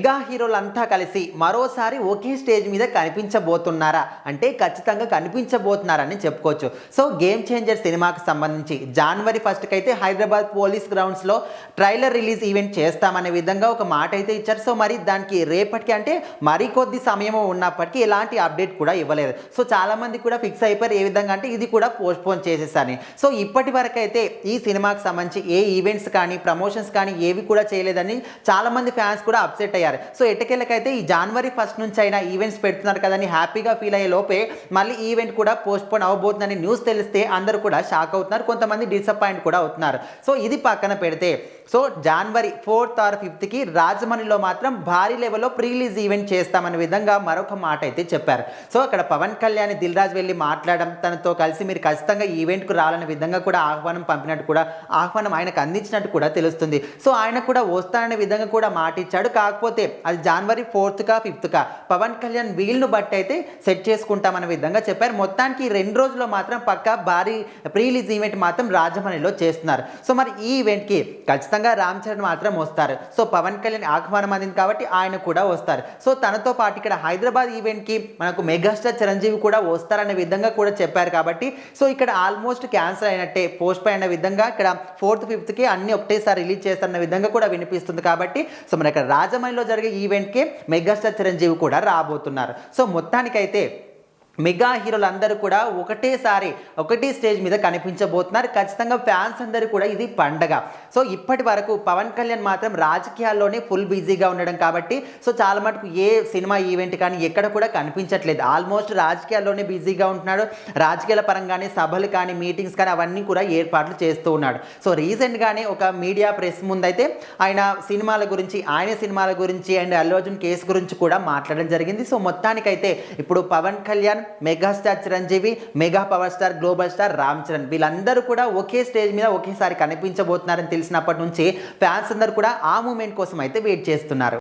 Mega హీరోలంతా కలిసి మరోసారి ఒకే stage మీద కనిపించబోతున్నారా అంటే ఖచ్చితంగా కనిపించబోతున్నారని చెప్పుకోవచ్చు. సో గేమ్ చేంజర్ సినిమాకి సంబంధించి జనవరి 1కి అయితే హైదరాబాద్ పోలీస్ గ్రౌండ్స్లో ట్రైలర్ రిలీజ్ ఈవెంట్ చేస్తామనే విధంగా ఒక మాట అయితే ఇచ్చారు. సో మరి దానికి రేపటికి అంటే మరికొద్ది సమయం ఉన్నప్పటికీ ఎలాంటి అప్డేట్ కూడా ఇవ్వలేదు. సో చాలామంది కూడా ఫిక్స్ అయిపోయారు ఏ విధంగా అంటే ఇది కూడా పోస్ట్పోన్ చేసేసారని. సో ఇప్పటి వరకు అయితే ఈ సినిమాకి సంబంధించి ఏ ఈవెంట్స్ కానీ ప్రమోషన్స్ కానీ ఏవి కూడా చేయలేదని చాలామంది ఫ్యాన్స్ కూడా అప్సెట్ అయ్యారు. సో ఎట్టకేలకైతే ఈ జనవరి 1 నుంచి అయినా ఈవెంట్స్ పెడుతున్నారు కదని హ్యాపీగా ఫీల్ అయ్యే లోపే మళ్ళీ ఈవెంట్ కూడా పోస్ట్పోన్ అవ్వబోతుందని న్యూస్ తెలిస్తే అందరూ కూడా షాక్ అవుతున్నారు, కొంతమంది డిసప్పాయింట్ కూడా అవుతున్నారు. సో ఇది పక్కన పెడితే సో జనవరి 4th or 5థ్కి రాజమండ్రిలో మాత్రం భారీ లెవెల్లో ప్రీ రిలీజ్ ఈవెంట్ చేస్తామనే విధంగా మరొక మాట అయితే చెప్పారు. సో అక్కడ పవన్ కళ్యాణ్ దిల్ రాజు వెళ్ళి మాట్లాడడం, తనతో కలిసి మీరు ఖచ్చితంగా ఈవెంట్కు రావాలనే విధంగా కూడా ఆహ్వానం పంపినట్టు కూడా ఆహ్వానం ఆయనకు అందించినట్టు కూడా తెలుస్తుంది. సో ఆయన కూడా వస్తాననే విధంగా కూడా మాట ఇచ్చాడు. కాకపోతే అది జనవరి 4th-కా 5th-కా పవన్ కళ్యాణ్ వీళ్ళను బట్టి అయితే సెట్ చేసుకుంటామనే విధంగా చెప్పారు. మొత్తానికి 2 రోజుల్లో మాత్రం పక్కా భారీ ప్రీ రిలీజ్ ఈవెంట్ మాత్రం రాజమండ్రిలో చేస్తున్నారు. సో మరి ఈ ఈవెంట్కి ఖచ్చితంగా రామ్ చరణ్ మాత్రం వస్తారు. సో పవన్ కళ్యాణ్ ఆహ్వానం అందింది కాబట్టి ఆయన కూడా వస్తారు. సో తనతో పాటు ఇక్కడ హైదరాబాద్ ఈవెంట్కి మనకు మెగాస్టార్ చిరంజీవి కూడా వస్తారనే విధంగా కూడా చెప్పారు కాబట్టి సో ఇక్కడ ఆల్మోస్ట్ క్యాన్సిల్ అయినట్టే, పోస్ట్ పోయిన విధంగా ఇక్కడ 4th, 5థ్కి అన్ని ఒకటేసారి రిలీజ్ చేస్తారన్న విధంగా కూడా వినిపిస్తుంది. కాబట్టి సో మన ఇక్కడ రాజమండ్రిలో జరిగే ఈవెంట్కి మెగాస్టార్ చిరంజీవి కూడా రాబోతున్నారు. సో మొత్తానికైతే మెగా హీరోలందరూ కూడా ఒకటేసారి ఒకటే స్టేజ్ మీద కనిపించబోతున్నారు. ఖచ్చితంగా ఫ్యాన్స్ అందరూ కూడా ఇది పండగ. సో ఇప్పటి వరకు పవన్ కళ్యాణ్ మాత్రం రాజకీయాల్లోనే ఫుల్ బిజీగా ఉండడం కాబట్టి సో చాలా మటుకు ఏ సినిమా ఈవెంట్ కానీ ఎక్కడ కూడా కనిపించట్లేదు. ఆల్మోస్ట్ రాజకీయాల్లోనే బిజీగా ఉంటున్నాడు. రాజకీయాల పరంగానే సభలు కానీ మీటింగ్స్ కానీ అవన్నీ కూడా ఏర్పాట్లు చేస్తూ ఉన్నాడు. సో రీసెంట్గానే ఒక మీడియా ప్రెస్ ముందైతే ఆయన సినిమాల గురించి అండ్ అల్లు అర్జున్ కేసు గురించి కూడా మాట్లాడడం జరిగింది. సో మొత్తానికైతే ఇప్పుడు Pawan Kalyan, megastar Chiranjeevi, mega power star global star Ram Charan వీళ్ళందరూ కూడా ఒకే స్టేజ్ మీద ఒకేసారి కనిపించబోతున్నారని తెలిసినప్పటి నుంచి ఫ్యాన్స్ అందరూ కూడా ఆ మూమెంట్ కోసం అయితే వెయిట్ చేస్తున్నారు.